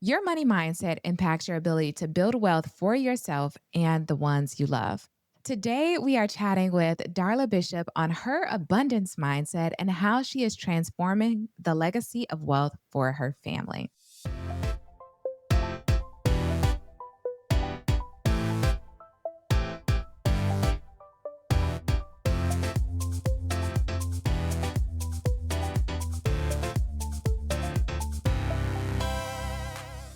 Your money mindset impacts your ability to build wealth for yourself and the ones you love. Today, we are chatting with Darla Bishop on her abundance mindset and how she is transforming the legacy of wealth for her family.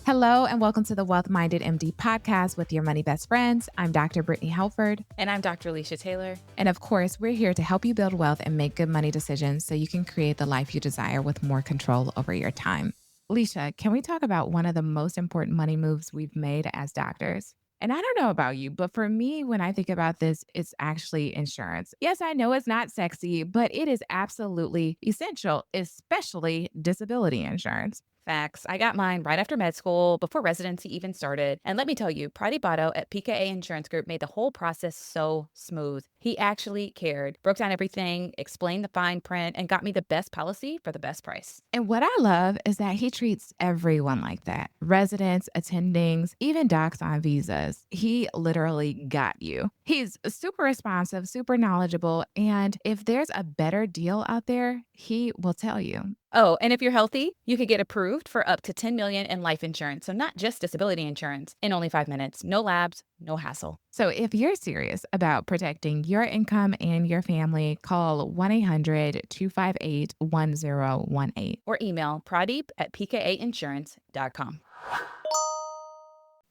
Hello, and welcome to the Wealth Minded MD podcast with your money best friends. I'm Dr. Brittany Helford. And I'm Dr. Alicia Taylor. And of course, we're here to help you build wealth and make good money decisions so you can create the life you desire with more control over your time. Alicia, can we talk about one of the most important money moves we've made as doctors? And I don't know about you, but for me, when I think about this, it's actually insurance. Yes, I know it's not sexy, but it is absolutely essential, especially disability insurance. Facts. I got mine right after med school, before residency even started. And let me tell you, Prati Botto at PKA Insurance Group made the whole process so smooth. He actually cared, broke down everything, explained the fine print, and got me the best policy for the best price. And what I love is that he treats everyone like that, residents, attendings, even docs on visas. He literally got you. He's super responsive, super knowledgeable. And if there's a better deal out there, he will tell you. Oh, and if you're healthy, you could get approved for up to 10 million in life insurance. So not just disability insurance in only 5 minutes. No labs, no hassle. So if you're serious about protecting your income and your family, call 1-800-258-1018. Or email pradeep at pkainsurance.com.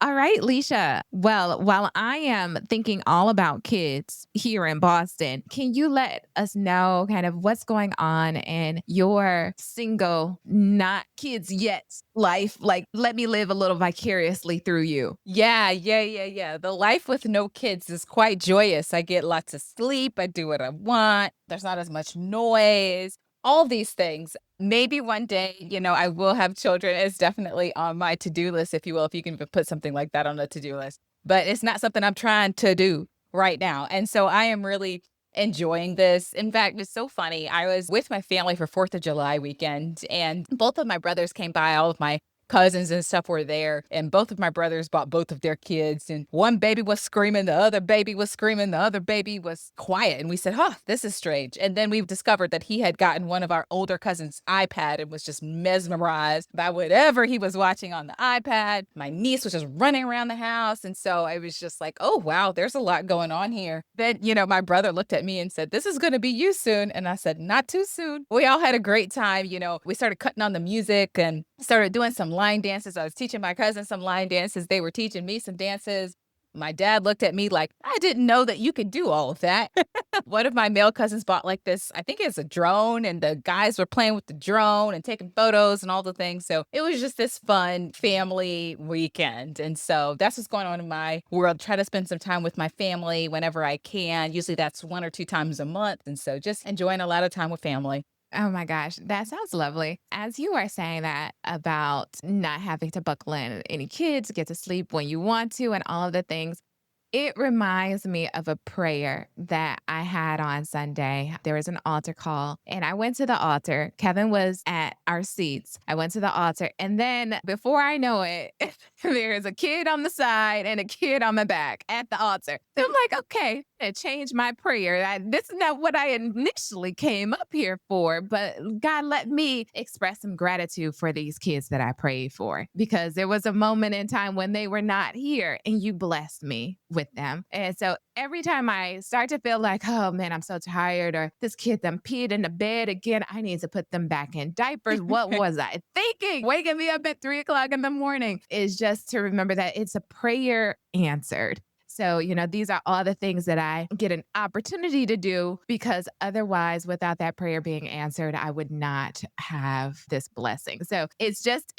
All right, Leisha. Well, while I am thinking all about kids here in Boston, can you let us know kind of what's going on in your single, not kids yet life? Like, let me live a little vicariously through you. Yeah. The life with no kids is quite joyous. I get lots of sleep. I do what I want. There's not as much noise. All these things. Maybe one day, I will have children. It's definitely on my to-do list, if you will, if you can even put something like that on a to-do list. But it's not something I'm trying to do right now. And so I am really enjoying this. In fact, it's so funny. I was with my family for 4th of July weekend, and both of my brothers came by. All of my cousins and stuff were there, and both of my brothers brought both of their kids, and one baby was screaming, the other baby was screaming, the other baby was quiet, and we said, this is strange. And then we discovered that he had gotten one of our older cousins' iPad and was just mesmerized by whatever he was watching on the iPad. My niece was just running around the house, and so I was just like, oh wow, there's a lot going on here. Then my brother looked at me and said, this is going to be you soon. And I said, not too soon. We all had a great time. We started cutting on the music and started doing some line dances. I was teaching my cousin some line dances. They were teaching me some dances. My dad looked at me like, I didn't know that you could do all of that. One of my male cousins bought like this, I think it's a drone, and the guys were playing with the drone and taking photos and all the things. So it was just this fun family weekend. And so that's what's going on in my world. Try to spend some time with my family whenever I can. Usually that's 1 or 2 times a month. And so just enjoying a lot of time with family. Oh my gosh, that sounds lovely. As you are saying that about not having to buckle in any kids, get to sleep when you want to, and all of the things, it reminds me of a prayer that I had on Sunday. There was an altar call, and I went to the altar. Kevin was at our seats. I went to the altar, and then before I know it, there's a kid on the side and a kid on the back at the altar. So I'm like, okay, I changed my prayer. This is not what I initially came up here for, but God let me express some gratitude for these kids that I prayed for, because there was a moment in time when they were not here, and you blessed me with them. And so every time I start to feel like, oh man, I'm so tired, or this kid done peed in the bed again, I need to put them back in diapers. What was I thinking? Waking me up at 3 o'clock in the morning is just to remember that it's a prayer answered. So, these are all the things that I get an opportunity to do, because otherwise, without that prayer being answered, I would not have this blessing. So it's just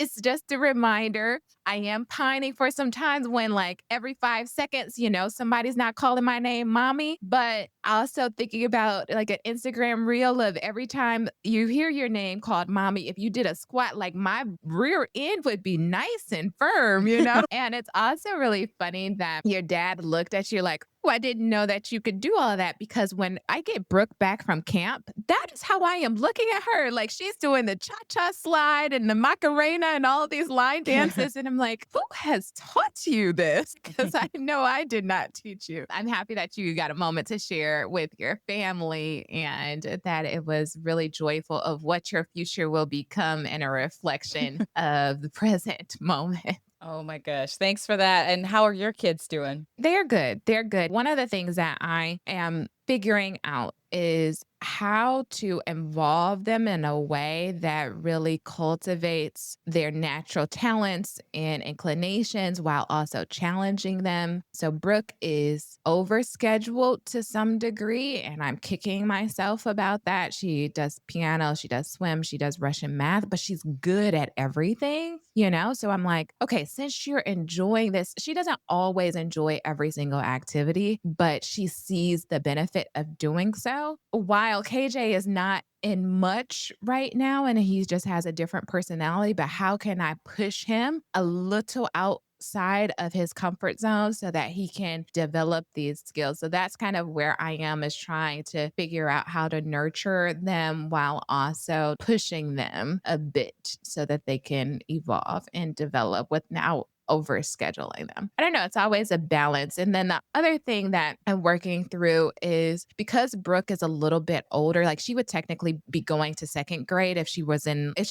a reminder. I am pining for some times when, like, every 5 seconds, somebody's not calling my name mommy, but also thinking about like an Instagram reel of every time you hear your name called mommy, if you did a squat, like my rear end would be nice and firm. And it's also really funny that your dad looked at you like, I didn't know that you could do all of that because when I get Brooke back from camp, that is how I am looking at her. Like she's doing the cha cha slide and the Macarena and all of these line dances. And I'm like, who has taught you this? Because I know I did not teach you. I'm happy that you got a moment to share with your family and that it was really joyful of what your future will become and a reflection of the present moment. Oh my gosh. Thanks for that. And how are your kids doing? They're good. They're good. One of the things that I am figuring out is how to involve them in a way that really cultivates their natural talents and inclinations while also challenging them. So Brooke is overscheduled to some degree, and I'm kicking myself about that. She does piano, she does swim, she does Russian math, but she's good at everything, you know? So I'm like, okay, since you're enjoying this, she doesn't always enjoy every single activity, but she sees the benefit of doing so. While KJ is not in much right now and he just has a different personality, but how can I push him a little outside of his comfort zone so that he can develop these skills? So that's kind of where I am, is trying to figure out how to nurture them while also pushing them a bit so that they can evolve and develop without overscheduling them. I don't know. It's always a balance. And then the other thing that I'm working through is because Brooke is a little bit older, like she would technically be going to second grade if she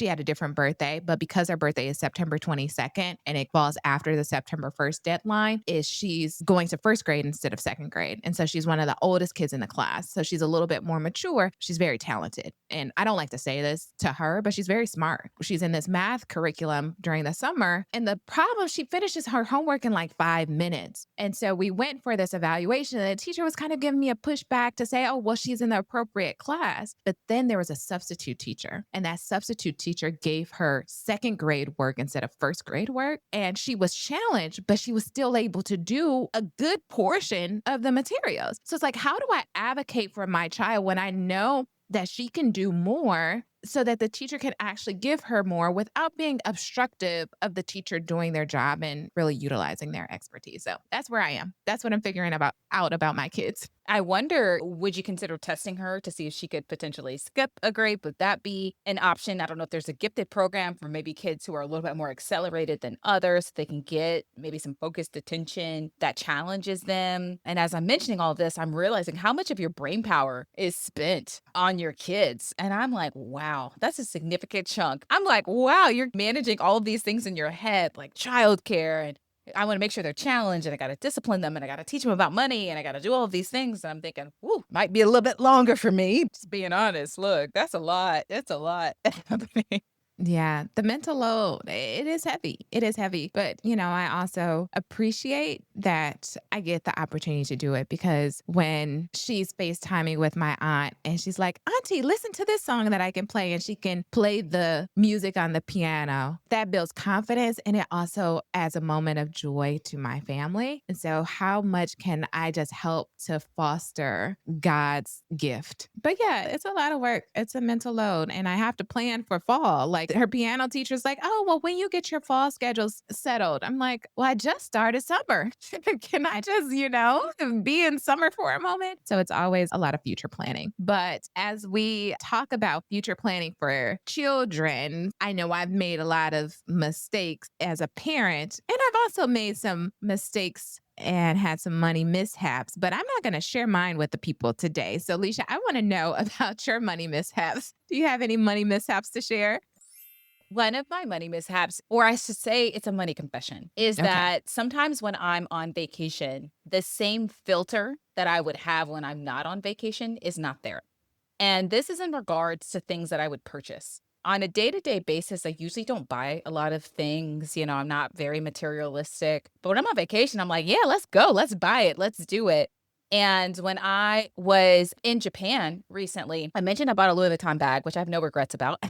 had a different birthday, but because her birthday is September 22nd and it falls after the September 1st deadline, is she's going to first grade instead of second grade. And so she's one of the oldest kids in the class. So she's a little bit more mature. She's very talented. And I don't like to say this to her, but she's very smart. She's in this math curriculum during the summer. And the problem, she finishes her homework in like 5 minutes. And so we went for this evaluation, and the teacher was kind of giving me a pushback to say, oh, well, she's in the appropriate class. But then there was a substitute teacher, and that substitute teacher gave her second grade work instead of first grade work. And she was challenged, but she was still able to do a good portion of the materials. So it's like, how do I advocate for my child when I know that she can do more so that the teacher can actually give her more without being obstructive of the teacher doing their job and really utilizing their expertise? So that's where I am. That's what I'm figuring out about my kids. I wonder, would you consider testing her to see if she could potentially skip a grade? Would that be an option? I don't know if there's a gifted program for maybe kids who are a little bit more accelerated than others. They can get maybe some focused attention that challenges them. And as I'm mentioning all this, I'm realizing how much of your brain power is spent on your kids. And I'm like, wow, that's a significant chunk. I'm like, wow, you're managing all of these things in your head, like childcare, and I want to make sure they're challenged, and I got to discipline them, and I got to teach them about money, and I got to do all of these things. And I'm thinking, ooh, might be a little bit longer for me. Just being honest. Look, that's a lot. It's a lot happening. Yeah, the mental load, it is heavy. It is heavy. But, I also appreciate that I get the opportunity to do it because when she's FaceTiming with my aunt and she's like, Auntie, listen to this song that I can play, and she can play the music on the piano, that builds confidence and it also adds a moment of joy to my family. And so, how much can I just help to foster God's gift? But yeah, it's a lot of work. It's a mental load. And I have to plan for fall. Like her piano teacher's like, oh, well, when you get your fall schedules settled, I'm like, well, I just started summer. Can I just, be in summer for a moment? So it's always a lot of future planning. But as we talk about future planning for children, I know I've made a lot of mistakes as a parent, and I've also made some mistakes and had some money mishaps, but I'm not going to share mine with the people today. So, Leisha, I want to know about your money mishaps. Do you have any money mishaps to share? One of my money mishaps, or I should say it's a money confession, is Okay. that sometimes when I'm on vacation, the same filter that I would have when I'm not on vacation is not there. And this is in regards to things that I would purchase. On a day-to-day basis, I usually don't buy a lot of things. I'm not very materialistic. But when I'm on vacation, I'm like, yeah, let's go. Let's buy it. Let's do it. And when I was in Japan recently, I mentioned I bought a Louis Vuitton bag, which I have no regrets about.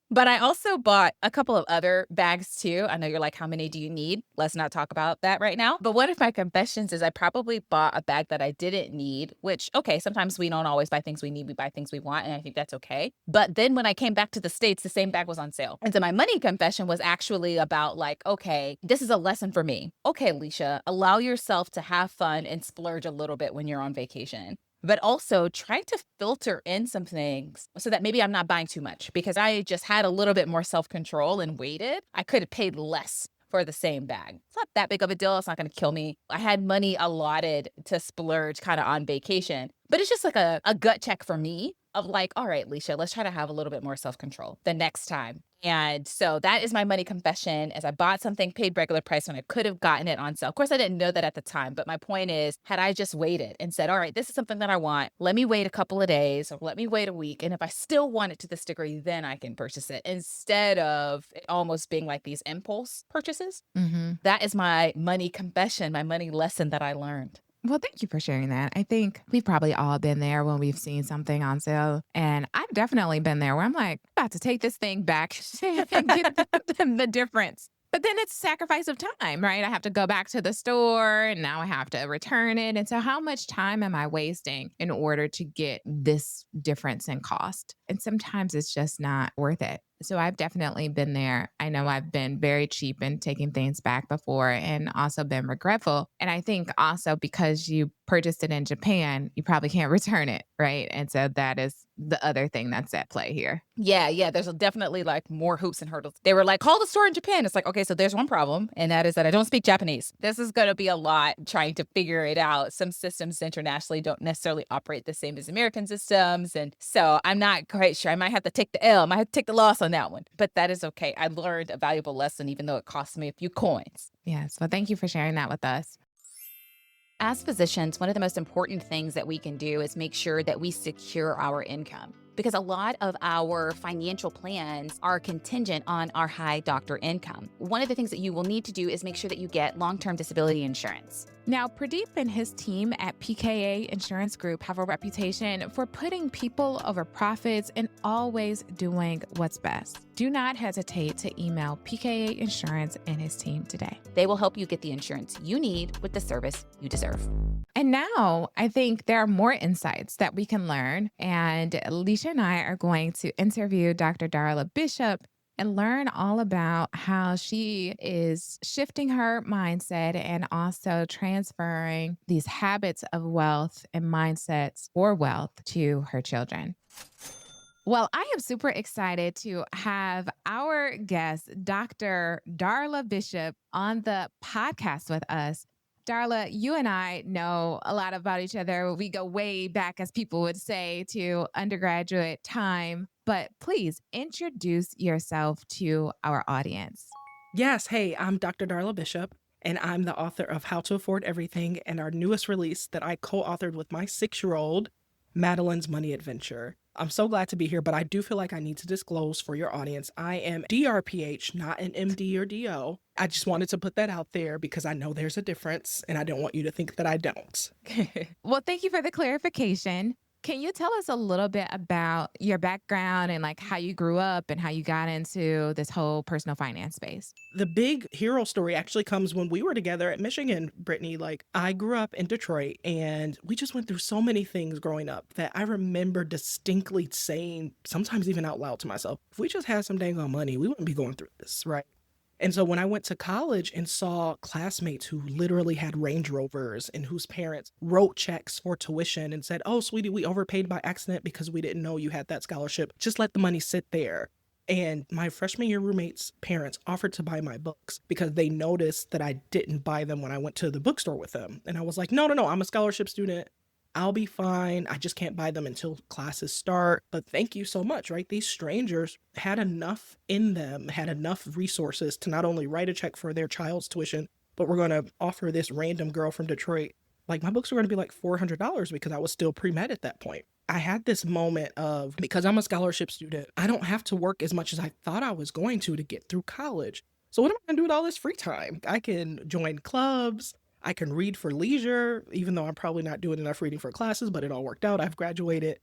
But I also bought a couple of other bags too. I know you're like, "How many do you need?" Let's not talk about that right now. But one of my confessions is I probably bought a bag that I didn't need, which, okay, sometimes we don't always buy things we need, we buy things we want, and I think that's okay. But then when I came back to the States, the same bag was on sale. And so my money confession was actually about like, okay, this is a lesson for me. Okay, Alicia, allow yourself to have fun and splurge a little bit when you're on vacation, but also try to filter in some things so that maybe I'm not buying too much because I just had a little bit more self control and waited. I could have paid less for the same bag. It's not that big of a deal. It's not going to kill me. I had money allotted to splurge kind of on vacation, but it's just like a gut check for me of like, all right, Leisha, let's try to have a little bit more self control the next time. And so that is my money confession as I bought something, paid regular price when I could have gotten it on sale. Of course, I didn't know that at the time, but my point is, had I just waited and said, all right, this is something that I want, let me wait a couple of days or let me wait a week. And if I still want it to this degree, then I can purchase it instead of it almost being like these impulse purchases. Mhm. That is my money confession, my money lesson that I learned. Well, thank you for sharing that. I think we've probably all been there when we've seen something on sale. And I've definitely been there where I'm like, about to take this thing back and get the difference. But then it's sacrifice of time, right? I have to go back to the store and now I have to return it. And so, how much time am I wasting in order to get this difference in cost? And sometimes it's just not worth it. So I've definitely been there. I know I've been very cheap in taking things back before and also been regretful. And I think also because you purchased it in Japan, you probably can't return it, right? And so that is the other thing that's at play here. Yeah, yeah, there's definitely, like, more hoops and hurdles. They were like, "Call the store in Japan." It's like, "Okay, so there's one problem, and that is that I don't speak Japanese." This is gonna be a lot trying to figure it out. Some systems internationally don't necessarily operate the same as American systems, and so I'm not quite sure. I might have to take the L, I might have to take the loss on that one, but that is okay. I learned a valuable lesson even though it cost me a few coins. Yes. Well, thank you for sharing that with us. As physicians, one of the most important things that we can do is make sure that we secure our income because a lot of our financial plans are contingent on our high doctor income. One of the things that you will need to do is make sure that you get long term disability insurance. Now, Pradeep and his team at PKA Insurance Group have a reputation for putting people over profits and always doing what's best. Do not hesitate to email PKA Insurance and his team today. They will help you get the insurance you need with the service you deserve. And now I think there are more insights that we can learn. And Alicia and I are going to interview Dr. Darla Bishop and learn all about how she is shifting her mindset and also transferring these habits of wealth and mindsets for wealth to her children. Well, I am super excited to have our guest, Dr. Darla Bishop, on the podcast with us. Darla, you and I know a lot about each other. We go way back, as people would say, to undergraduate time. But please introduce yourself to our audience. Yes, hey, I'm Dr. Darla Bishop, and I'm the author of How to Afford Everything and our newest release that I co authored with my 6-year-old, Madeline's Money Adventure. I'm so glad to be here, but I do feel like I need to disclose for your audience I am DRPH, not an MD or DO. I just wanted to put that out there because I know there's a difference, and I don't want you to think that I don't. Well, thank you for the clarification. Can you tell us a little bit about your background and like how you grew up and how you got into this whole personal finance space? The big hero story actually comes when we were together at Michigan, Brittany. Like, I grew up in Detroit and we just went through so many things growing up that I remember distinctly saying, sometimes even out loud to myself, if we just had some dang on money, we wouldn't be going through this, right? And so when I went to college and saw classmates who literally had Range Rovers and whose parents wrote checks for tuition and said, "Oh, sweetie, we overpaid by accident because we didn't know you had that scholarship. Just let the money sit there." And my freshman year roommate's parents offered to buy my books because they noticed that I didn't buy them when I went to the bookstore with them. And I was like, no, no, no, I'm a scholarship student. I'll be fine. I just can't buy them until classes start. But thank you so much, right? These strangers had enough in them, had enough resources to not only write a check for their child's tuition, but we're going to offer this random girl from Detroit. Like, my books were going to be like $400 because I was still pre-med at that point. I had this moment of, because I'm a scholarship student, I don't have to work as much as I thought I was going to get through college. So what am I going to do with all this free time? I can join clubs. I can read for leisure, even though I'm probably not doing enough reading for classes, but it all worked out. I've graduated.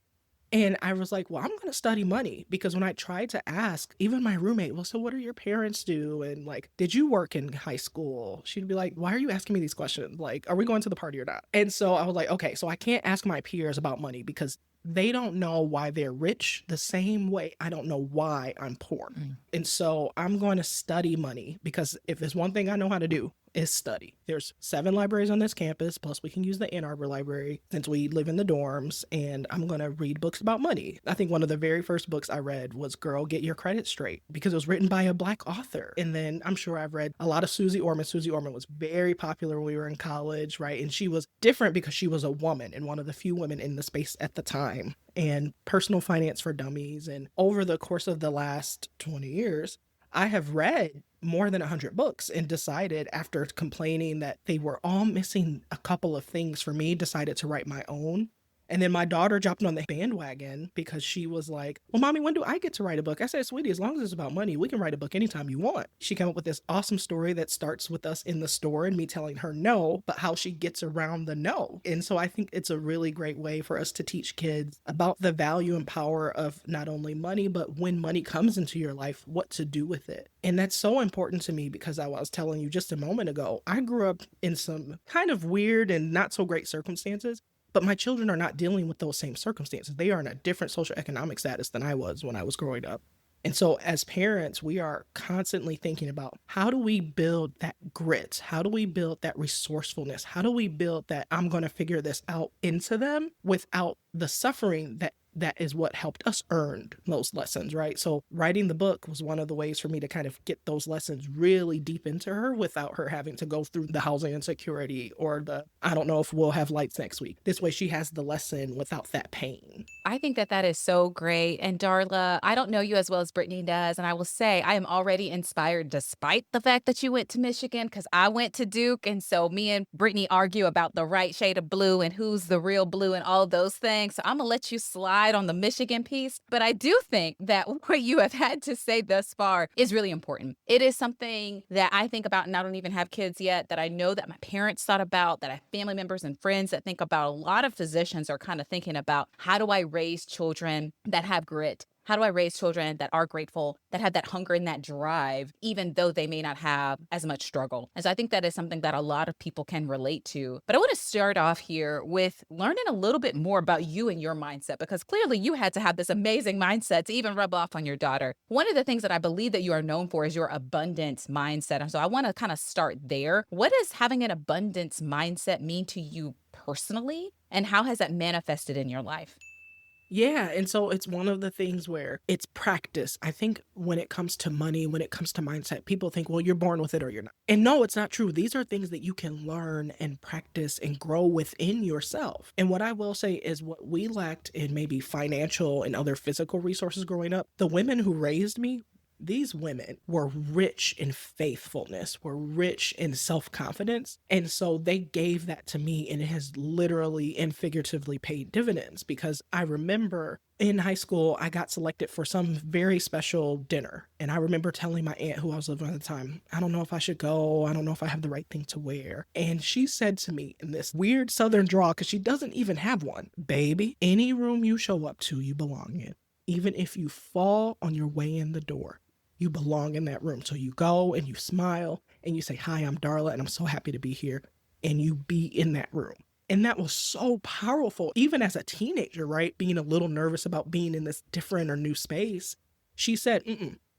And I was like, well, I'm going to study money because when I tried to ask, even my roommate, well, so what do your parents do? And like, did you work in high school? She'd be like, why are you asking me these questions? Like, are we going to the party or not? And so I was like, okay, so I can't ask my peers about money because they don't know why they're rich the same way I don't know why I'm poor. Mm. And so I'm going to study money because if there's one thing I know how to do, is study. There's 7 libraries on this campus, plus we can use the Ann Arbor Library since we live in the dorms, and I'm going to read books about money. I think one of the very first books I read was Girl, Get Your Credit Straight because it was written by a Black author. And then I'm sure I've read a lot of Susie Orman. Susie Orman was very popular when we were in college, right? And she was different because she was a woman and one of the few women in the space at the time. And Personal Finance for Dummies. And over the course of the last 20 years, I have read more than 100 books and decided after complaining that they were all missing a couple of things for me, decided to write my own. And then my daughter jumped on the bandwagon because she was like, well, mommy, when do I get to write a book? I said, sweetie, as long as it's about money, we can write a book anytime you want. She came up with this awesome story that starts with us in the store and me telling her no, but how she gets around the no. And so I think it's a really great way for us to teach kids about the value and power of not only money, but when money comes into your life, what to do with it. And that's so important to me because I was telling you just a moment ago, I grew up in some kind of weird and not so great circumstances. But my children are not dealing with those same circumstances. They are in a different social economic status than I was when I was growing up. And so as parents, we are constantly thinking about how do we build that grit? How do we build that resourcefulness? How do we build that I'm going to figure this out into them without the suffering that is what helped us earn those lessons, right? So writing the book was one of the ways for me to kind of get those lessons really deep into her without her having to go through the housing insecurity or the, I don't know if we'll have lights next week. This way she has the lesson without that pain. I think that that is so great. And Darla, I don't know you as well as Brittany does. And I will say I am already inspired despite the fact that you went to Michigan because I went to Duke. And so me and Brittany argue about the right shade of blue and who's the real blue and all those things. So I'm going to let you slide on the Michigan piece. But I do think that what you have had to say thus far is really important. It is something that I think about, and I don't even have kids yet, that I know that my parents thought about, that I have family members and friends that think about. A lot of physicians are kind of thinking about how do I raise children that have grit? How do I raise children that are grateful, that have that hunger and that drive, even though they may not have as much struggle? And so I think that is something that a lot of people can relate to. But I want to start off here with learning a little bit more about you and your mindset, because clearly you had to have this amazing mindset to even rub off on your daughter. One of the things that I believe that you are known for is your abundance mindset. And so I want to kind of start there. What does having an abundance mindset mean to you personally? And how has that manifested in your life? Yeah, and so it's one of the things where it's practice. I think when it comes to money, when it comes to mindset, people think, well, you're born with it or you're not. And no, it's not true. These are things that you can learn and practice and grow within yourself. And what I will say is what we lacked in maybe financial and other physical resources growing up, the women who raised me, these women were rich in faithfulness, were rich in self confidence. And so they gave that to me, and it has literally and figuratively paid dividends because I remember in high school, I got selected for some very special dinner. And I remember telling my aunt who I was living with at the time, I don't know if I should go. I don't know if I have the right thing to wear. And she said to me in this weird Southern drawl, because she doesn't even have one, baby, any room you show up to, you belong in. Even if you fall on your way in the door, you belong in that room. So you go and you smile and you say, hi, I'm Darla and I'm so happy to be here. And you be in that room. And that was so powerful, even as a teenager, right? Being a little nervous about being in this different or new space. She said,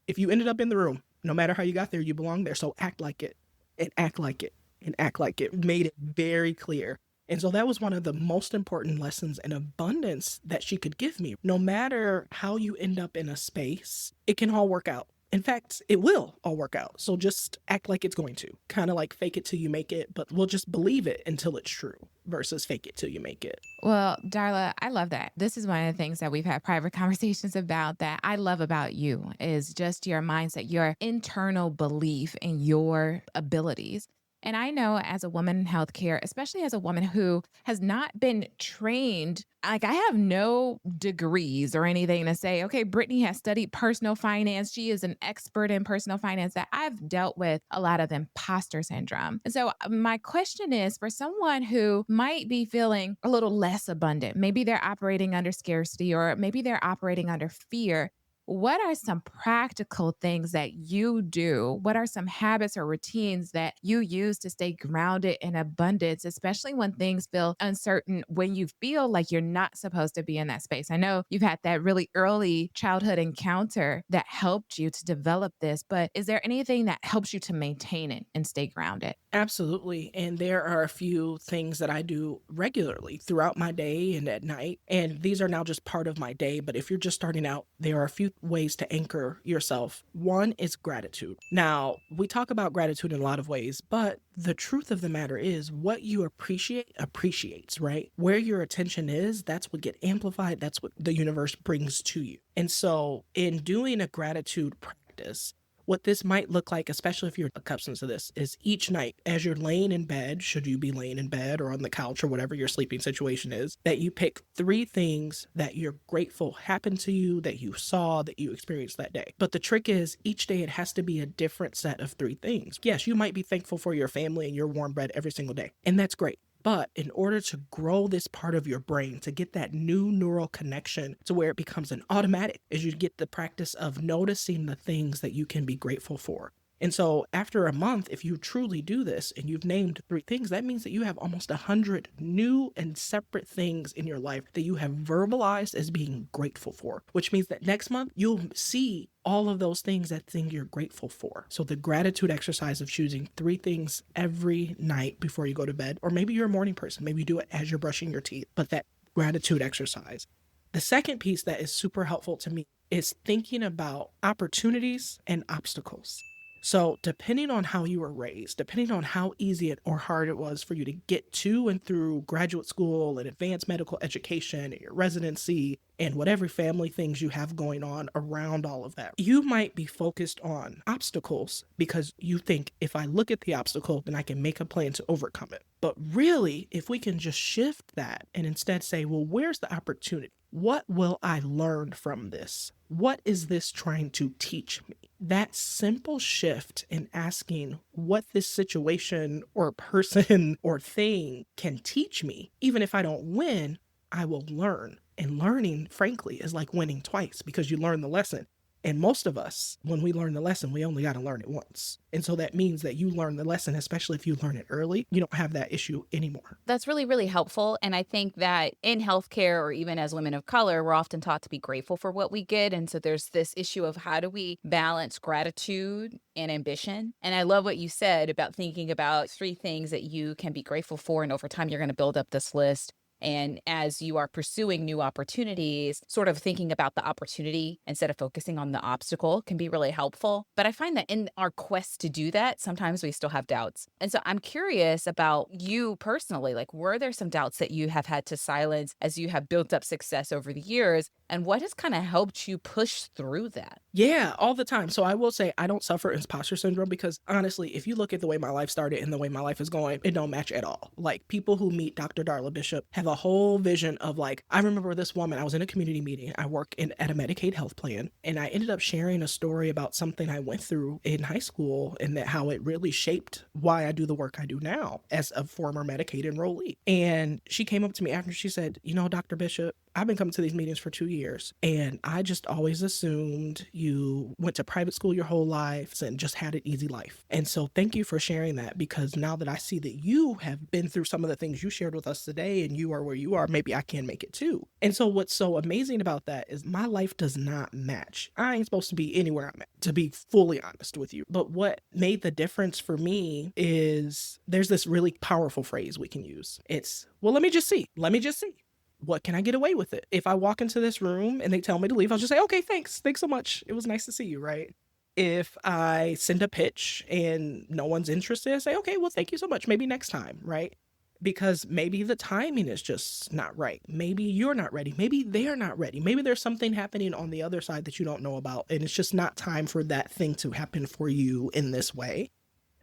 if you ended up in the room, no matter how you got there, you belong there. So act like it and act like it and act like it. Made it very clear. And so that was one of the most important lessons in abundance that she could give me. No matter how you end up in a space, it can all work out. In fact, it will all work out. So just act like it's going to. Kind of like fake it till you make it, but we'll just believe it until it's true versus fake it till you make it. Well, Darla, I love that. This is one of the things that we've had private conversations about that I love about you is just your mindset, your internal belief in your abilities. And I know as a woman in healthcare, especially as a woman who has not been trained, like I have no degrees or anything to say, okay, Brittany has studied personal finance. She is an expert in personal finance, that I've dealt with a lot of imposter syndrome. And so my question is for someone who might be feeling a little less abundant, maybe they're operating under scarcity or maybe they're operating under fear. What are some practical things that you do? What are some habits or routines that you use to stay grounded in abundance, especially when things feel uncertain, when you feel like you're not supposed to be in that space? I know you've had that really early childhood encounter that helped you to develop this, but is there anything that helps you to maintain it and stay grounded? Absolutely. And there are a few things that I do regularly throughout my day and at night. And these are now just part of my day. But if you're just starting out, there are a few ways to anchor yourself. One is gratitude. Now, we talk about gratitude in a lot of ways, but the truth of the matter is what you appreciate appreciates, right? Where your attention is, that's what get amplified. That's what the universe brings to you. And so in doing a gratitude practice, what this might look like, especially if you're accustomed to this, is each night as you're laying in bed, should you be laying in bed or on the couch or whatever your sleeping situation is, that you pick 3 things that you're grateful happened to you, that you saw, that you experienced that day. But the trick is each day it has to be a different set of 3 things. Yes, you might be thankful for your family and your warm bed every single day, and that's great. But in order to grow this part of your brain, to get that new neural connection to where it becomes an automatic, is you get the practice of noticing the things that you can be grateful for. And so after a month, if you truly do this and you've named 3 things, that means that you have almost 100 new and separate things in your life that you have verbalized as being grateful for, which means that next month you'll see all of those things, that thing you're grateful for. So the gratitude exercise of choosing 3 things every night before you go to bed, or maybe you're a morning person, maybe you do it as you're brushing your teeth, but that gratitude exercise. The second piece that is super helpful to me is thinking about opportunities and obstacles. So, depending on how you were raised, depending on how easy it or hard it was for you to get to and through graduate school and advanced medical education and your residency and whatever family things you have going on around all of that, you might be focused on obstacles because you think if I look at the obstacle, then I can make a plan to overcome it. But really, if we can just shift that and instead say, well, where's the opportunity? What will I learn from this? What is this trying to teach me? That simple shift in asking what this situation or person or thing can teach me, even if I don't win, I will learn. And learning, frankly, is like winning twice because you learn the lesson. And most of us, when we learn the lesson, we only got to learn it once. And so that means that you learn the lesson, especially if you learn it early, you don't have that issue anymore. That's really, really helpful. And I think that in healthcare or even as women of color, we're often taught to be grateful for what we get. And so there's this issue of how do we balance gratitude and ambition? And I love what you said about thinking about 3 things that you can be grateful for. And over time, you're going to build up this list. And as you are pursuing new opportunities, sort of thinking about the opportunity instead of focusing on the obstacle can be really helpful. But I find that in our quest to do that, sometimes we still have doubts. And so I'm curious about you personally, like, were there some doubts that you have had to silence as you have built up success over the years? And what has kind of helped you push through that? Yeah, all the time. So I will say I don't suffer imposter syndrome because honestly, if you look at the way my life started and the way my life is going, it don't match at all. Like people who meet Dr. Darla Bishop have a whole vision of like, I remember this woman, I was in a community meeting. I work at a Medicaid health plan, and I ended up sharing a story about something I went through in high school and that how it really shaped why I do the work I do now as a former Medicaid enrollee. And she came up to me after, she said, you know, Dr. Bishop, I've been coming to these meetings for 2 years, and I just always assumed you went to private school your whole life and just had an easy life. And so thank you for sharing that, because now that I see that you have been through some of the things you shared with us today and you are where you are, maybe I can make it too. And so what's so amazing about that is my life does not match. I ain't supposed to be anywhere I'm at, to be fully honest with you. But what made the difference for me is there's this really powerful phrase we can use. It's, well, let me just see. Let me just see. What can I get away with it? If I walk into this room and they tell me to leave, I'll just say, okay, thanks. Thanks so much. It was nice to see you, right? If I send a pitch and no one's interested, I say, okay, well, thank you so much. Maybe next time, right? Because maybe the timing is just not right. Maybe you're not ready. Maybe they're not ready. Maybe there's something happening on the other side that you don't know about, and it's just not time for that thing to happen for you in this way.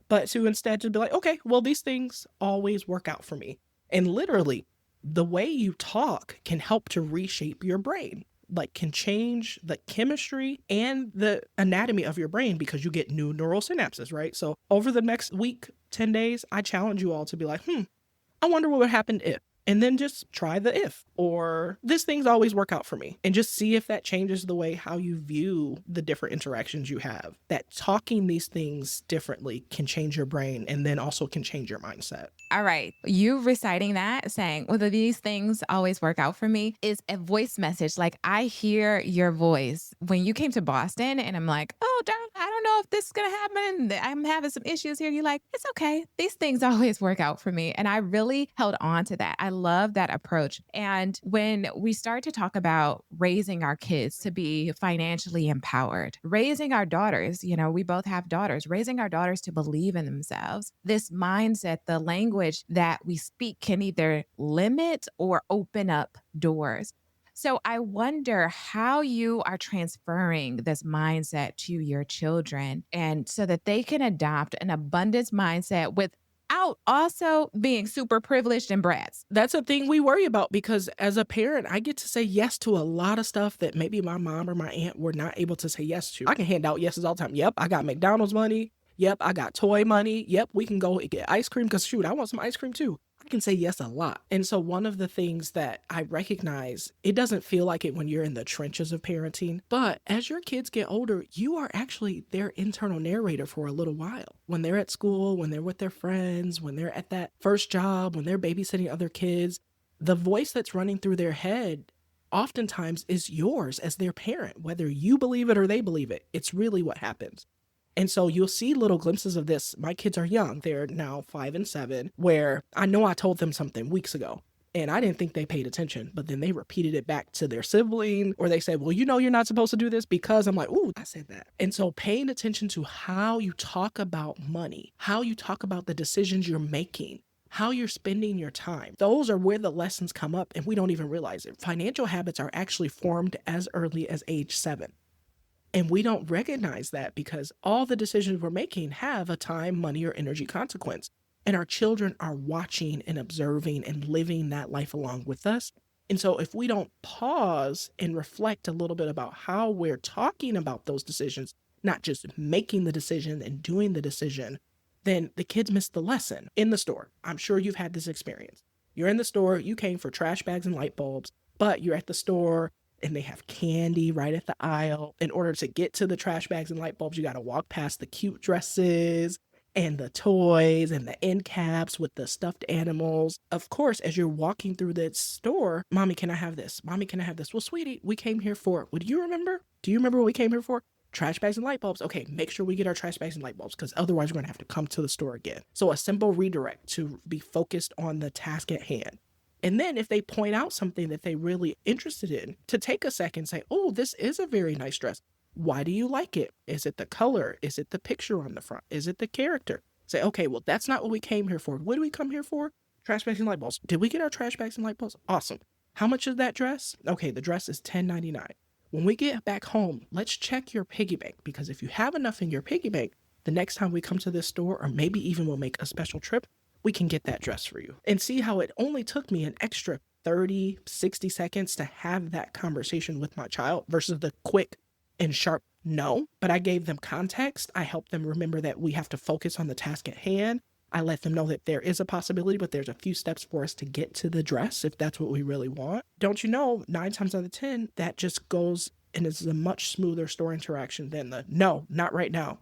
but to instead just be like, okay, well, these things always work out for me. And literally, the way you talk can help to reshape your brain, like can change the chemistry and the anatomy of your brain because you get new neural synapses, right? So over the next week, 10 days, I challenge you all to be like, I wonder what would happen if. And then just try the if, or this thing's always work out for me. And just see if that changes the way how you view the different interactions you have. That talking these things differently can change your brain and then also can change your mindset. All right. You reciting that, saying, whether these things always work out for me, is a voice message. Like I hear your voice when you came to Boston, and I'm like, oh, darn, I don't know if this is going to happen. I'm having some issues here. You're like, it's okay. These things always work out for me. And I really held on to that. I love that approach. And when we start to talk about raising our kids to be financially empowered, raising our daughters, we both have daughters, raising our daughters to believe in themselves, this mindset, the language that we speak can either limit or open up doors. So I wonder how you are transferring this mindset to your children and so that they can adopt an abundance mindset without also being super privileged and brats. That's a thing we worry about because as a parent, I get to say yes to a lot of stuff that maybe my mom or my aunt were not able to say yes to. I can hand out yeses all the time. Yep, I got McDonald's money. Yep, I got toy money. Yep, we can go get ice cream because shoot, I want some ice cream too. I can say yes a lot. And so one of the things that I recognize, it doesn't feel like it when you're in the trenches of parenting, but as your kids get older, you are actually their internal narrator for a little while. When they're at school, when they're with their friends, when they're at that first job, when they're babysitting other kids, the voice that's running through their head oftentimes is yours as their parent, whether you believe it or they believe it. It's really what happens. And so you'll see little glimpses of this. My kids are young. They're now 5 and 7, where I know I told them something weeks ago and I didn't think they paid attention, but then they repeated it back to their sibling, or they said, well, you're not supposed to do this because I'm like, ooh, I said that. And so paying attention to how you talk about money, how you talk about the decisions you're making, how you're spending your time. Those are where the lessons come up and we don't even realize it. Financial habits are actually formed as early as age 7. And we don't recognize that because all the decisions we're making have a time, money, or energy consequence. And our children are watching and observing and living that life along with us. And so if we don't pause and reflect a little bit about how we're talking about those decisions, not just making the decision and doing the decision, then the kids miss the lesson. In the store, I'm sure you've had this experience. You're in the store, you came for trash bags and light bulbs, but you're at the store and they have candy right at the aisle. In order to get to the trash bags and light bulbs, you got to walk past the cute dresses and the toys and the end caps with the stuffed animals. Of course, as you're walking through the store, mommy, can I have this? Mommy, can I have this? Well, sweetie, we came here for, would you remember? Do you remember what we came here for? Trash bags and light bulbs. Okay, make sure we get our trash bags and light bulbs because otherwise we're going to have to come to the store again. So a simple redirect to be focused on the task at hand. And then if they point out something that they really interested in, to take a second and say, oh, this is a very nice dress. Why do you like it? Is it the color? Is it the picture on the front? Is it the character? Say, okay, well, that's not what we came here for. What do we come here for? Trash bags and light bulbs. Did we get our trash bags and light bulbs? Awesome. How much is that dress? Okay, the dress is $10.99. When we get back home, let's check your piggy bank because if you have enough in your piggy bank, the next time we come to this store, or maybe even we'll make a special trip, we can get that dress for you. And see how it only took me an extra 30, 60 seconds to have that conversation with my child versus the quick and sharp no. But I gave them context. I helped them remember that we have to focus on the task at hand. I let them know that there is a possibility, but there's a few steps for us to get to the dress if that's what we really want. Don't you know, 9 times out of 10, that just goes and is a much smoother store interaction than the no, not right now.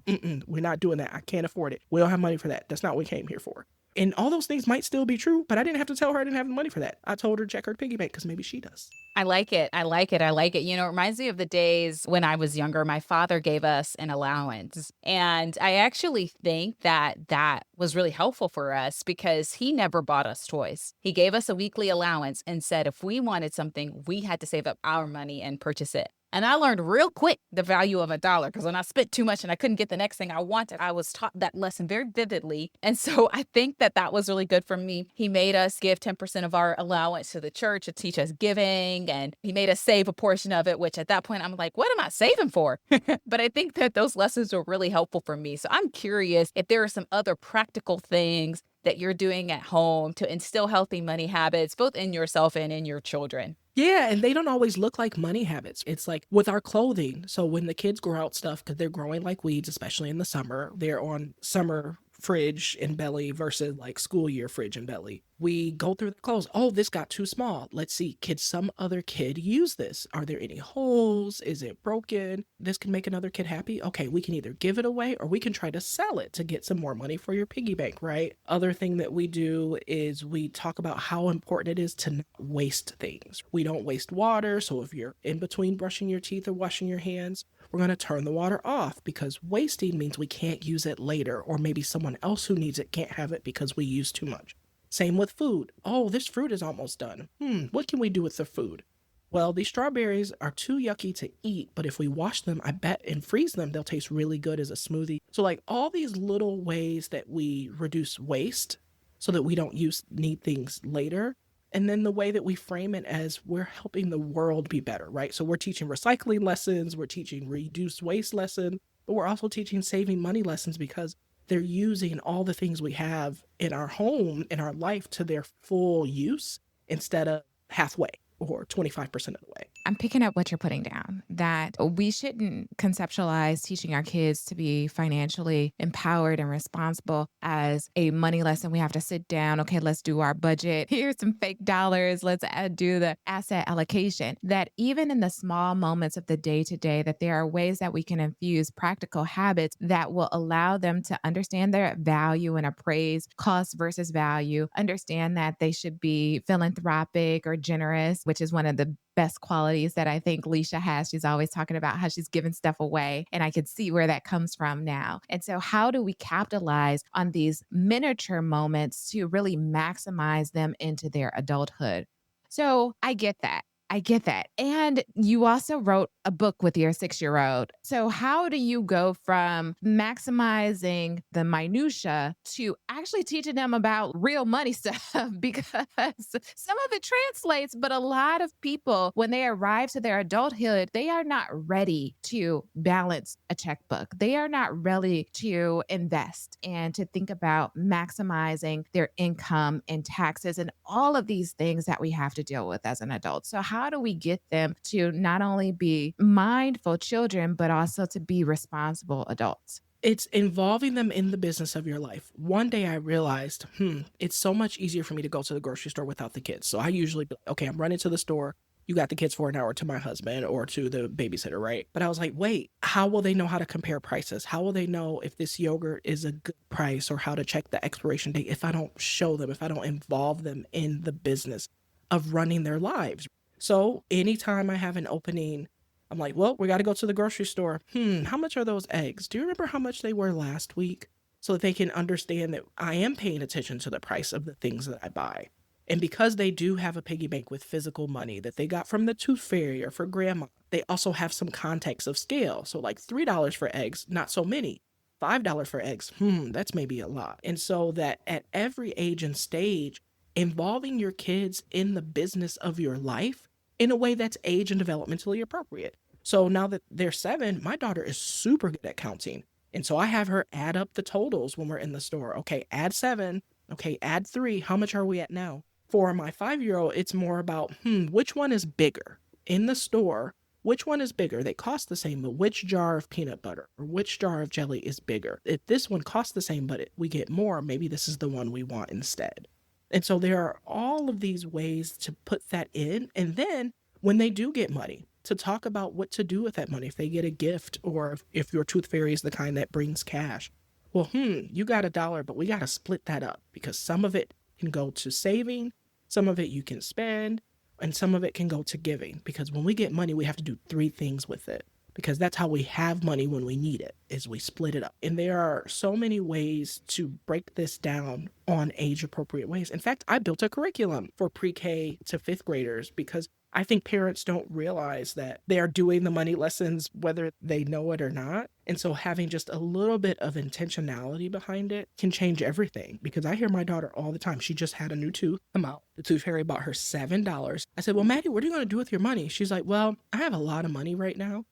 We're not doing that. I can't afford it. We don't have money for that. That's not what we came here for. And all those things might still be true, but I didn't have to tell her I didn't have the money for that. I told her to check her piggy bank because maybe she does. I like it. I like it. I like it. It reminds me of the days when I was younger. My father gave us an allowance. And I actually think that that was really helpful for us because he never bought us toys. He gave us a weekly allowance and said if we wanted something, we had to save up our money and purchase it. And I learned real quick the value of a dollar because when I spent too much and I couldn't get the next thing I wanted, I was taught that lesson very vividly. And so I think that that was really good for me. He made us give 10% of our allowance to the church to teach us giving, and he made us save a portion of it, which at that point I'm like, what am I saving for? But I think that those lessons were really helpful for me. So I'm curious if there are some other practical things that you're doing at home to instill healthy money habits, both in yourself and in your children. Yeah, and they don't always look like money habits. It's like with our clothing. So when the kids grow out stuff, because they're growing like weeds, especially in the summer, they're on summer fridge and belly versus like school year fridge and belly. We go through the clothes. Oh, this got too small. Let's see. Could some other kid use this? Are there any holes? Is it broken? This can make another kid happy. Okay, we can either give it away or we can try to sell it to get some more money for your piggy bank, right? Other thing that we do is we talk about how important it is to not waste things. We don't waste water. So if you're in between brushing your teeth or washing your hands, we're going to turn the water off because wasting means we can't use it later, or maybe someone else who needs it can't have it because we use too much. Same with food. Oh, this fruit is almost done. What can we do with the food? Well, these strawberries are too yucky to eat, but if we wash them, I bet, and freeze them, they'll taste really good as a smoothie. So, like all these little ways that we reduce waste so that we don't need things later. And then the way that we frame it as we're helping the world be better, right? So we're teaching recycling lessons, we're teaching reduce waste lessons, but we're also teaching saving money lessons because they're using all the things we have in our home, in our life to their full use instead of halfway or 25% of the way. I'm picking up what you're putting down, that we shouldn't conceptualize teaching our kids to be financially empowered and responsible as a money lesson. We have to sit down. Okay, let's do our budget. Here's some fake dollars. Let's do the asset allocation. That even in the small moments of the day to day, that there are ways that we can infuse practical habits that will allow them to understand their value and appraise cost versus value, understand that they should be philanthropic or generous, which is one of the best qualities that I think Leisha has. She's always talking about how she's giving stuff away, and I could see where that comes from now. And so, how do we capitalize on these miniature moments to really maximize them into their adulthood? So, I get that. I get that. And you also wrote a book with your 6-year-old. So, how do you go from maximizing the minutia to actually teaching them about real money stuff? Because some of it translates, but a lot of people, when they arrive to their adulthood, they are not ready to balance a checkbook. They are not ready to invest and to think about maximizing their income and taxes and all of these things that we have to deal with as an adult. So, how do we get them to not only be mindful children, but also to be responsible adults? It's involving them in the business of your life. One day I realized, it's so much easier for me to go to the grocery store without the kids. So I usually, okay, I'm running to the store. You got the kids for an hour to my husband or to the babysitter, right? But I was like, wait, how will they know how to compare prices? How will they know if this yogurt is a good price or how to check the expiration date if I don't show them, if I don't involve them in the business of running their lives? So anytime I have an opening, I'm like, well, we got to go to the grocery store. How much are those eggs? Do you remember how much they were last week? So that they can understand that I am paying attention to the price of the things that I buy. And because they do have a piggy bank with physical money that they got from the tooth fairy or for grandma, they also have some context of scale. So like $3 for eggs, not so many. $5 for eggs, that's maybe a lot. And so that at every age and stage, involving your kids in the business of your life in a way that's age and developmentally appropriate. So now that they're 7, my daughter is super good at counting. And so I have her add up the totals when we're in the store. Okay, add 7. Okay, add 3. How much are we at now? For my 5-year-old, it's more about, which one is bigger? In the store, which one is bigger? They cost the same, but which jar of peanut butter or which jar of jelly is bigger? If this one costs the same, but we get more, maybe this is the one we want instead. And so there are all of these ways to put that in. And then when they do get money, to talk about what to do with that money. If they get a gift or if your tooth fairy is the kind that brings cash. Well, you got $1, but we got to split that up because some of it can go to saving, some of it you can spend, and some of it can go to giving. Because when we get money, we have to do 3 things with it. Because that's how we have money when we need it, is we split it up. And there are so many ways to break this down on age appropriate ways. In fact, I built a curriculum for pre-K to 5th graders because I think parents don't realize that they are doing the money lessons whether they know it or not. And so having just a little bit of intentionality behind it can change everything. Because I hear my daughter all the time. She just had a new tooth come out. The tooth fairy bought her $7. I said, well, Maddie, what are you going to do with your money? She's like, well, I have a lot of money right now.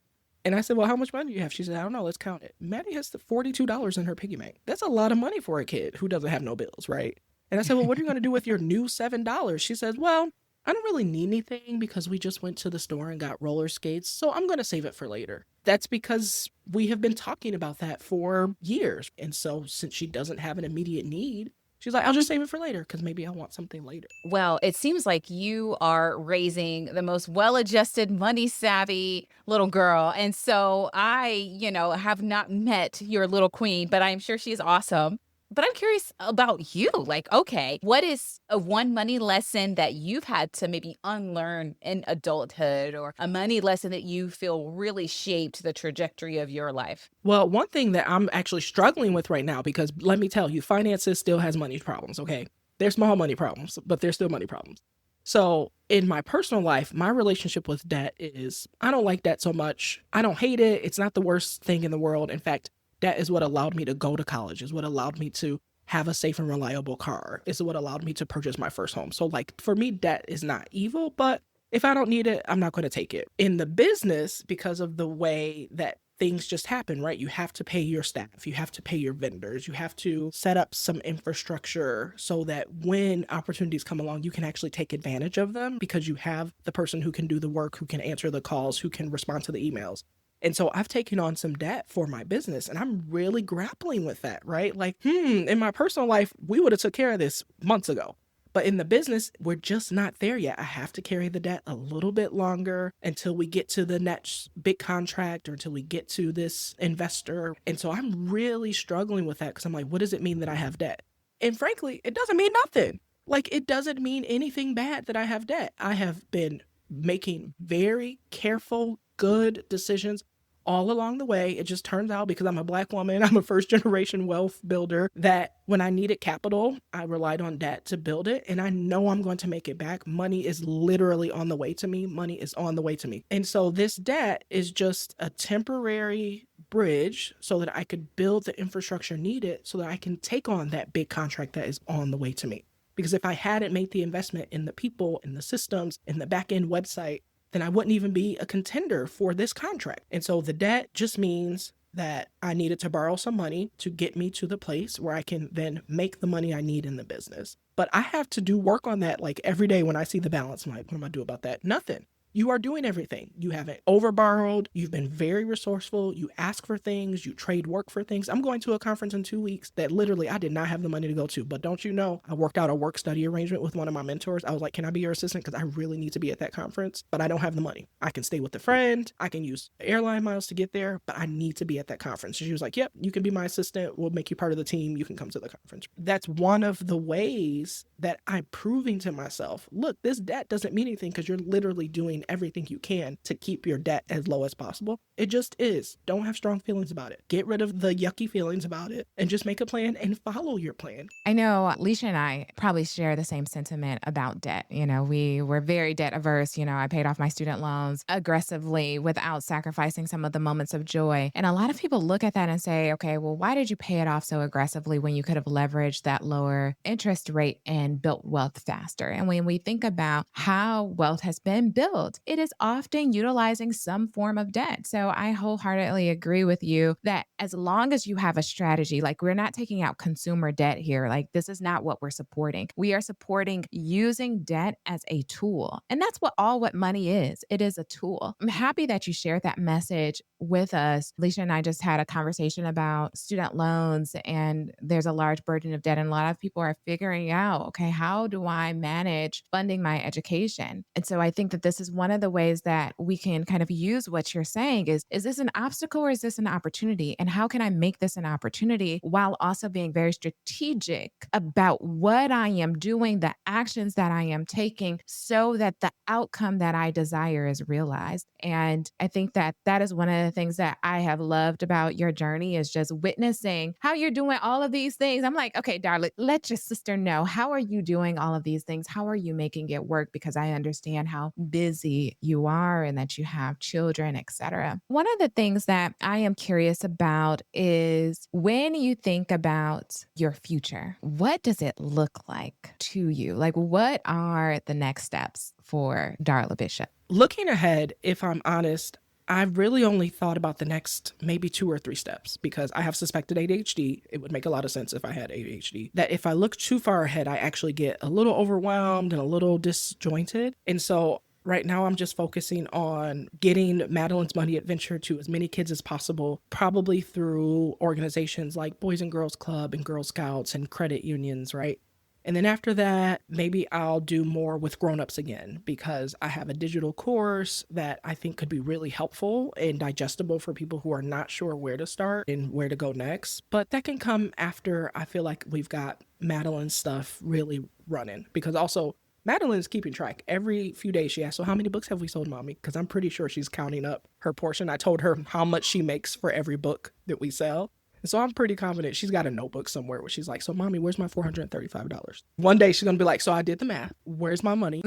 And I said, well, how much money do you have? She said, I don't know. Let's count it. Maddie has the $42 in her piggy bank. That's a lot of money for a kid who doesn't have no bills, right? And I said, well, what are you going to do with your new $7? She says, well, I don't really need anything because we just went to the store and got roller skates. So I'm going to save it for later. That's because we have been talking about that for years. And so since she doesn't have an immediate need, she's like, I'll just save it for later because maybe I'll want something later. Well, it seems like you are raising the most well-adjusted, money-savvy little girl. And so have not met your little queen, but I'm sure she's awesome. But I'm curious about you. Like, okay, what is a one money lesson that you've had to maybe unlearn in adulthood, or a money lesson that you feel really shaped the trajectory of your life? Well, one thing that I'm actually struggling with right now, because let me tell you, finances still has money problems, okay? They're small money problems, but they're still money problems. So in my personal life, my relationship with debt is I don't like debt so much. I don't hate it. It's not the worst thing in the world. In fact, debt is what allowed me to go to college, is what allowed me to have a safe and reliable car, is what allowed me to purchase my first home. So like for me, debt is not evil, but if I don't need it, I'm not going to take it. In the business, because of the way that things just happen, right? You have to pay your staff, you have to pay your vendors, you have to set up some infrastructure so that when opportunities come along, you can actually take advantage of them because you have the person who can do the work, who can answer the calls, who can respond to the emails. And so I've taken on some debt for my business and I'm really grappling with that, right? Like, in my personal life, we would have took care of this months ago. But in the business, we're just not there yet. I have to carry the debt a little bit longer until we get to the next big contract or until we get to this investor. And so I'm really struggling with that because I'm like, what does it mean that I have debt? And frankly, it doesn't mean nothing. Like, it doesn't mean anything bad that I have debt. I have been making very careful, good decisions all along the way. It just turns out because I'm a Black woman, I'm a first generation wealth builder, that when I needed capital, I relied on debt to build it. And I know I'm going to make it back. Money is literally on the way to me. Money is on the way to me. And so this debt is just a temporary bridge so that I could build the infrastructure needed so that I can take on that big contract that is on the way to me. Because if I hadn't made the investment in the people, in the systems, in the back end website, then I wouldn't even be a contender for this contract. And so the debt just means that I needed to borrow some money to get me to the place where I can then make the money I need in the business. But I have to do work on that like every day when I see the balance. I'm like, what am I doing about that? Nothing. You are doing everything. You haven't overborrowed. You've been very resourceful. You ask for things. You trade work for things. I'm going to a conference in 2 weeks that literally I did not have the money to go to. But don't you know, I worked out a work study arrangement with one of my mentors. I was like, can I be your assistant? Because I really need to be at that conference, but I don't have the money. I can stay with a friend. I can use airline miles to get there, but I need to be at that conference. So she was like, yep, you can be my assistant. We'll make you part of the team. You can come to the conference. That's one of the ways that I'm proving to myself, look, this debt doesn't mean anything because you're literally doing everything you can to keep your debt as low as possible. It just is. Don't have strong feelings about it. Get rid of the yucky feelings about it and just make a plan and follow your plan. I know Leisha and I probably share the same sentiment about debt. We were very debt averse. I paid off my student loans aggressively without sacrificing some of the moments of joy. And a lot of people look at that and say, okay, well, why did you pay it off so aggressively when you could have leveraged that lower interest rate and built wealth faster? And when we think about how wealth has been built, it is often utilizing some form of debt. So I wholeheartedly agree with you that as long as you have a strategy, like we're not taking out consumer debt here, like this is not what we're supporting. We are supporting using debt as a tool. And that's what money is. It is a tool. I'm happy that you shared that message with us. Leisha and I just had a conversation about student loans, and there's a large burden of debt. And a lot of people are figuring out, okay, how do I manage funding my education? And so I think that this is one of the ways that we can kind of use what you're saying is this an obstacle or is this an opportunity? And how can I make this an opportunity while also being very strategic about what I am doing, the actions that I am taking so that the outcome that I desire is realized? And I think that that is one of the things that I have loved about your journey is just witnessing how you're doing all of these things. I'm like, okay, darling, let your sister know. How are you doing all of these things? How are you making it work? Because I understand how busy healthy you are and that you have children, etc. One of the things that I am curious about is when you think about your future, what does it look like to you? Like, what are the next steps for Darla Bishop? Looking ahead, if I'm honest, I've really only thought about the next maybe 2 or 3 steps because I have suspected ADHD. It would make a lot of sense if I had ADHD. That if I look too far ahead, I actually get a little overwhelmed and a little disjointed. And so right now I'm just focusing on getting Madeline's Money Adventure to as many kids as possible, probably through organizations like Boys and Girls Club and Girl Scouts and credit unions, right? And then after that, maybe I'll do more with grown-ups again because I have a digital course that I think could be really helpful and digestible for people who are not sure where to start and where to go next. But that can come after I feel like we've got Madeline's stuff really running because also Madeline's keeping track. Every few days she asks, so how many books have we sold, mommy? Because I'm pretty sure she's counting up her portion. I told her how much she makes for every book that we sell. And so I'm pretty confident she's got a notebook somewhere where she's like, so mommy, where's my $435? One day she's going to be like, so I did the math. Where's my money?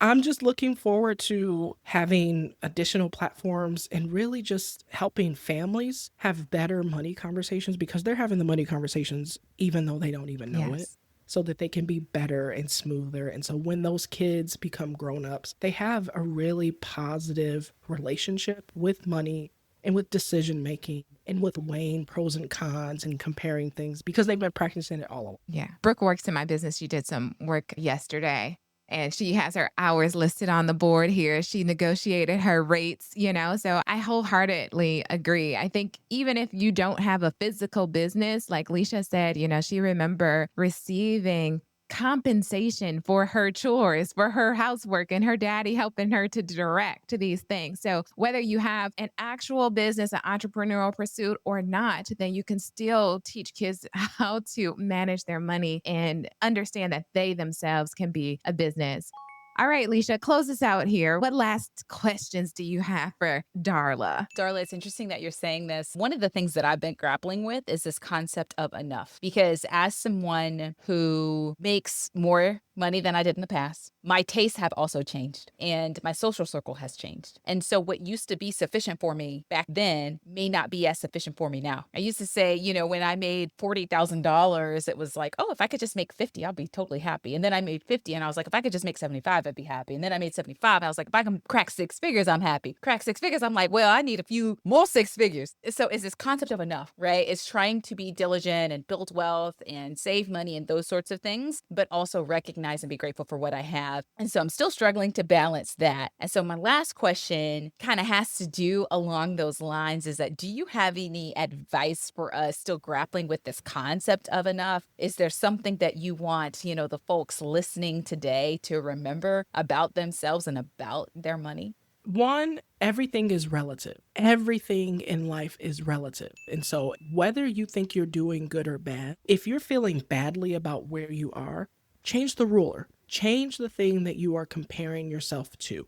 I'm just looking forward to having additional platforms and really just helping families have better money conversations because they're having the money conversations even though they don't even know it. Yes. So that they can be better and smoother. And so when those kids become grown-ups, they have a really positive relationship with money and with decision making and with weighing pros and cons and comparing things because they've been practicing it all along. Yeah. Brooke works in my business. She did some work yesterday and she has her hours listed on the board here. She negotiated her rates, so I wholeheartedly agree. I think even if you don't have a physical business, like Leisha said, she remember receiving compensation for her chores, for her housework, and her daddy helping her to direct these things. So whether you have an actual business, an entrepreneurial pursuit or not, then you can still teach kids how to manage their money and understand that they themselves can be a business. All right, Leisha, close us out here. What last questions do you have for Darla? Darla, it's interesting that you're saying this. One of the things that I've been grappling with is this concept of enough. Because as someone who makes more money than I did in the past, my tastes have also changed and my social circle has changed. And so what used to be sufficient for me back then may not be as sufficient for me now. I used to say, when I made $40,000, it was like, oh, if I could just make 50, I'll be totally happy. And then I made 50 and I was like, if I could just make 75, I'd be happy. And then I made 75. And I was like, if I can crack 6 figures, I'm happy. Crack 6 figures, I'm like, well, I need a few more 6 figures. So it's this concept of enough, right? It's trying to be diligent and build wealth and save money and those sorts of things, but also recognize and be grateful for what I have. And so I'm still struggling to balance that. And so my last question kind of has to do along those lines is that do you have any advice for us still grappling with this concept of enough? Is there something that you want, the folks listening today to remember about themselves and about their money? One, everything is relative. Everything in life is relative. And so whether you think you're doing good or bad, if you're feeling badly about where you are, change the ruler. Change the thing that you are comparing yourself to.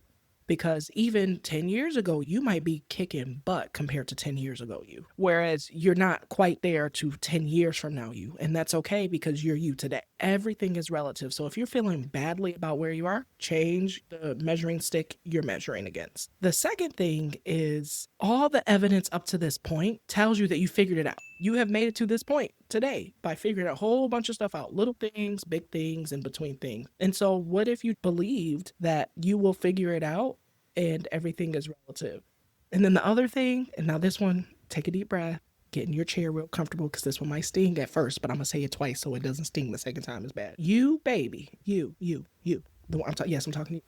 Because even 10 years ago, you might be kicking butt compared to 10 years ago you. Whereas you're not quite there to 10 years from now you. And that's okay because you're you today. Everything is relative. So if you're feeling badly about where you are, change the measuring stick you're measuring against. The second thing is all the evidence up to this point tells you that you figured it out. You have made it to this point today by figuring a whole bunch of stuff out, little things, big things, in between things. And so what if you believed that you will figure it out and everything is relative? And then the other thing, and now this one, take a deep breath, get in your chair real comfortable because this one might sting at first, but I'm going to say it twice so it doesn't sting the second time as bad. You, baby, you. The one yes, I'm talking to you.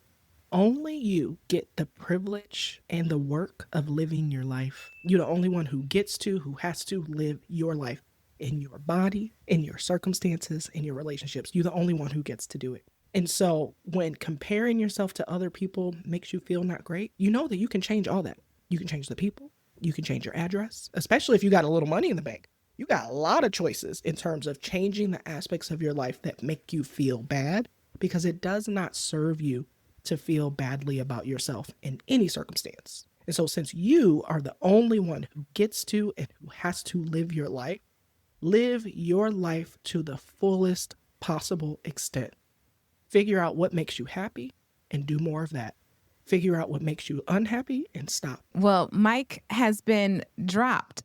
Only you get the privilege and the work of living your life. You're the only one who gets to, who has to live your life in your body, in your circumstances, in your relationships. You're the only one who gets to do it. And so when comparing yourself to other people makes you feel not great, you know that you can change all that. You can change the people. You can change your address, especially if you got a little money in the bank. You got a lot of choices in terms of changing the aspects of your life that make you feel bad because it does not serve you to feel badly about yourself in any circumstance. And so since you are the only one who gets to and who has to live your life to the fullest possible extent. Figure out what makes you happy and do more of that. Figure out what makes you unhappy and stop. Well, Mike has been dropped.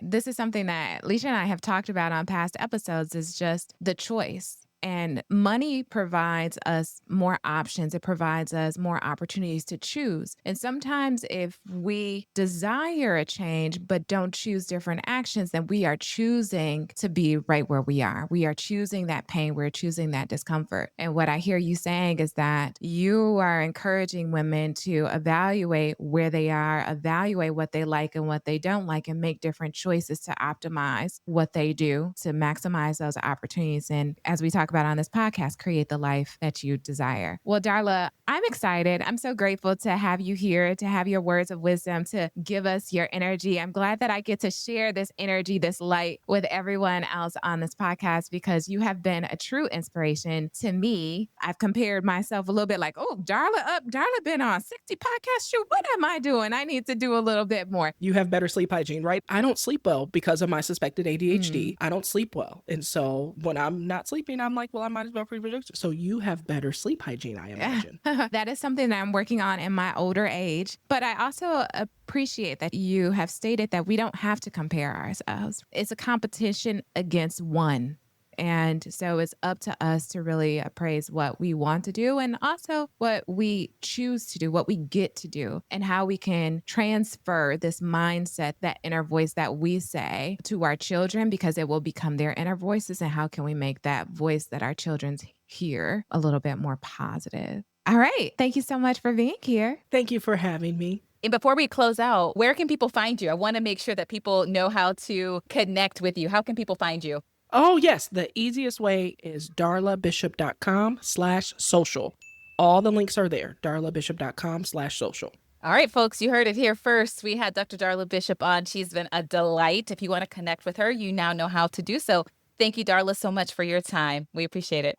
This is something that Leisha and I have talked about on past episodes is just the choice. And money provides us more options. It provides us more opportunities to choose. And sometimes if we desire a change, but don't choose different actions, then we are choosing to be right where we are. We are choosing that pain. We're choosing that discomfort. And what I hear you saying is that you are encouraging women to evaluate where they are, evaluate what they like and what they don't like, and make different choices to optimize what they do to maximize those opportunities. And as we talk about on this podcast, create the life that you desire. Well, Darla, I'm excited. I'm so grateful to have you here, to have your words of wisdom, to give us your energy. I'm glad that I get to share this energy, this light with everyone else on this podcast because you have been a true inspiration to me. I've compared myself a little bit like, oh, Darla been on 60 podcasts. Shoot, what am I doing? I need to do a little bit more. You have better sleep hygiene, right? I don't sleep well because of my suspected ADHD. I don't sleep well. And so when I'm not sleeping, I'm like, well, I might as well pre-produce. So you have better sleep hygiene, I imagine. That is something that I'm working on in my older age. But I also appreciate that you have stated that we don't have to compare ourselves. It's a competition against one. And so it's up to us to really appraise what we want to do and also what we choose to do, what we get to do, and how we can transfer this mindset, that inner voice that we say to our children, because it will become their inner voices. And how can we make that voice that our children hear a little bit more positive? All right. Thank you so much for being here. Thank you for having me. And before we close out, where can people find you? I want to make sure that people know how to connect with you. How can people find you? Oh, yes. The easiest way is darlabishop.com/social. All the links are there. darlabishop.com/social. All right, folks, you heard it here first. We had Dr. Darla Bishop on. She's been a delight. If you want to connect with her, you now know how to do so. Thank you, Darla, so much for your time. We appreciate it.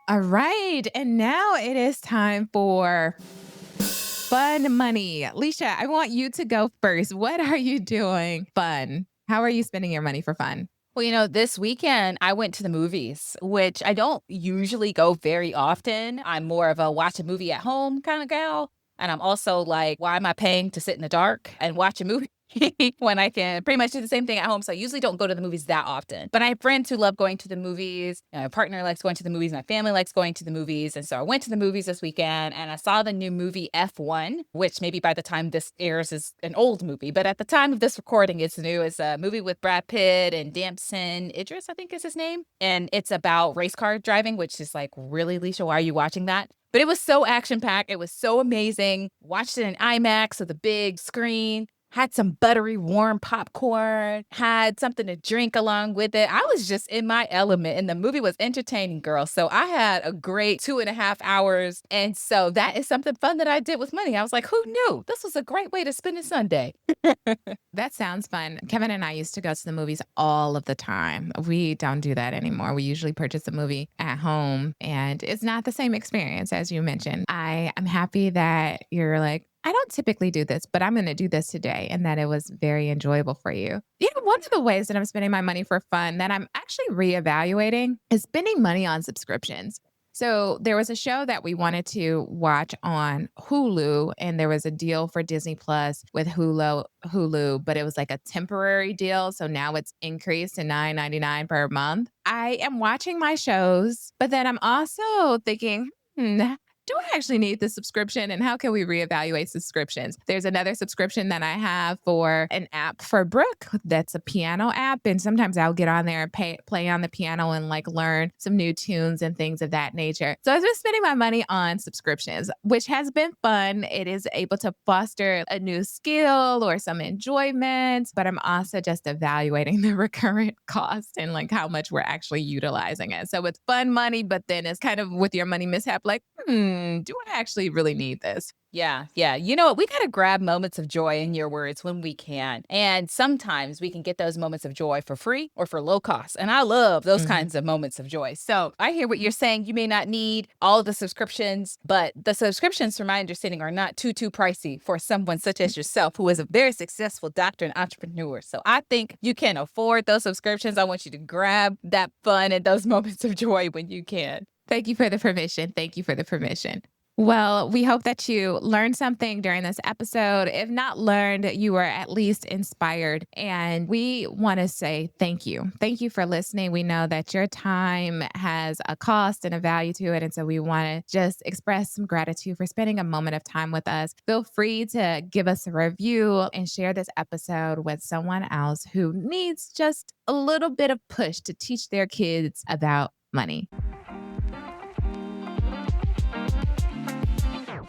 All right. And now it is time for fun money. Leisha, I want you to go first. What are you doing fun? How are you spending your money for fun? Well, this weekend I went to the movies, which I don't usually go very often. I'm more of a watch a movie at home kind of gal. And I'm also like, why am I paying to sit in the dark and watch a movie when I can pretty much do the same thing at home? So I usually don't go to the movies that often. But I have friends who love going to the movies. My partner likes going to the movies. My family likes going to the movies. And so I went to the movies this weekend and I saw the new movie F1, which maybe by the time this airs is an old movie. But at the time of this recording, it's new. It's a movie with Brad Pitt and Damson Idris, I think is his name. And it's about race car driving, which is like, really, Leisha, why are you watching that? But it was so action-packed. It was so amazing. Watched it in IMAX with a big screen. Had some buttery warm popcorn. Had something to drink along with it. I was just in my element. And the movie was entertaining, girl. So I had a great 2.5 hours. And so that is something fun that I did with money. I was like, who knew? This was a great way to spend a Sunday. That sounds fun. Kevin and I used to go to the movies all of the time. We don't do that anymore. We usually purchase a movie at home, and it's not the same experience as you mentioned. I'm happy that you're like, I don't typically do this, but I'm going to do this today, and that it was very enjoyable for you. One of the ways that I'm spending my money for fun that I'm actually reevaluating is spending money on subscriptions. So there was a show that we wanted to watch on Hulu, and there was a deal for Disney Plus with Hulu, but it was like a temporary deal. So now it's increased to $9.99 per month. I am watching my shows, but then I'm also thinking, do I actually need this subscription? And how can we reevaluate subscriptions? There's another subscription that I have for an app for Brooke that's a piano app. And sometimes I'll get on there and play on the piano and like learn some new tunes and things of that nature. So I've been spending my money on subscriptions, which has been fun. It is able to foster a new skill or some enjoyment, but I'm also just evaluating the recurrent cost and like how much we're actually utilizing it. So it's fun money, but then it's kind of with your money mishap, like, do I actually really need this? Yeah. You know what? We got to grab moments of joy in your words when we can. And sometimes we can get those moments of joy for free or for low cost. And I love those kinds of moments of joy. So I hear what you're saying. You may not need all of the subscriptions, but the subscriptions, from my understanding, are not too pricey for someone such as yourself, who is a very successful doctor and entrepreneur. So I think you can afford those subscriptions. I want you to grab that fun and those moments of joy when you can. Thank you for the permission. Thank you for the permission. Well, we hope that you learned something during this episode. If not learned, you were at least inspired. And we want to say thank you. Thank you for listening. We know that your time has a cost and a value to it. And so we want to just express some gratitude for spending a moment of time with us. Feel free to give us a review and share this episode with someone else who needs just a little bit of push to teach their kids about money.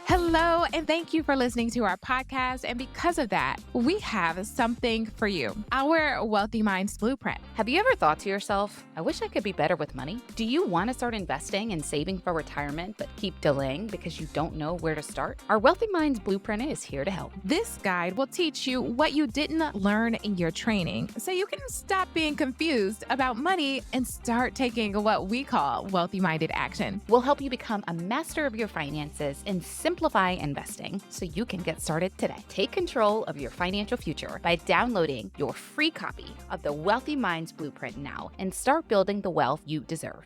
Hello, and thank you for listening to our podcast. And because of that, we have something for you, our Wealthy Minds Blueprint. Have you ever thought to yourself, I wish I could be better with money? Do you want to start investing and saving for retirement, but keep delaying because you don't know where to start? Our Wealthy Minds Blueprint is here to help. This guide will teach you what you didn't learn in your training so you can stop being confused about money and start taking what we call wealthy-minded action. We'll help you become a master of your finances and simplify investing so you can get started today. Take control of your financial future by downloading your free copy of the Wealthy Minds Blueprint now and start building the wealth you deserve.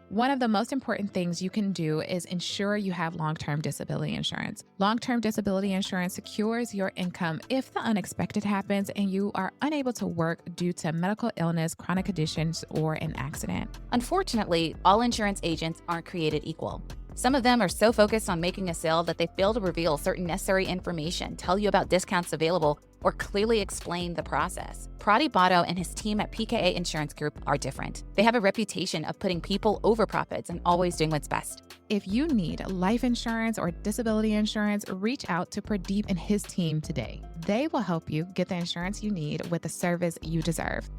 One of the most important things you can do is ensure you have long-term disability insurance. Long-term disability insurance secures your income if the unexpected happens and you are unable to work due to medical illness, chronic conditions, or an accident. Unfortunately, all insurance agents aren't created equal. Some of them are so focused on making a sale that they fail to reveal certain necessary information, tell you about discounts available, or clearly explain the process. Prati Botto and his team at PKA Insurance Group are different. They have a reputation of putting people over profits and always doing what's best. If you need life insurance or disability insurance, reach out to Pradeep and his team today. They will help you get the insurance you need with the service you deserve.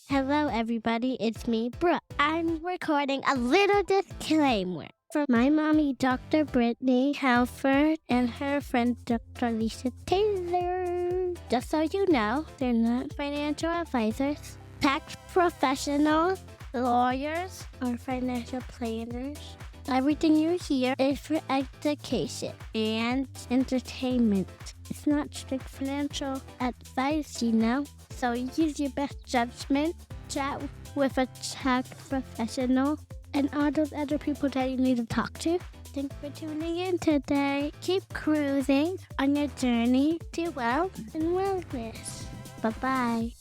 Hello, everybody. It's me, Brooke. I'm recording a little disclaimer for my mommy, Dr. Brittany Halford, and her friend, Dr. Lisa Taylor. Just so you know, they're not financial advisors, tax professionals, lawyers, or financial planners. Everything you hear is for education and entertainment. It's not strict financial advice, you know. So use your best judgment, chat with a tax professional, and all those other people that you need to talk to. Thanks for tuning in today. Keep cruising on your journey to wealth and wellness. Bye-bye.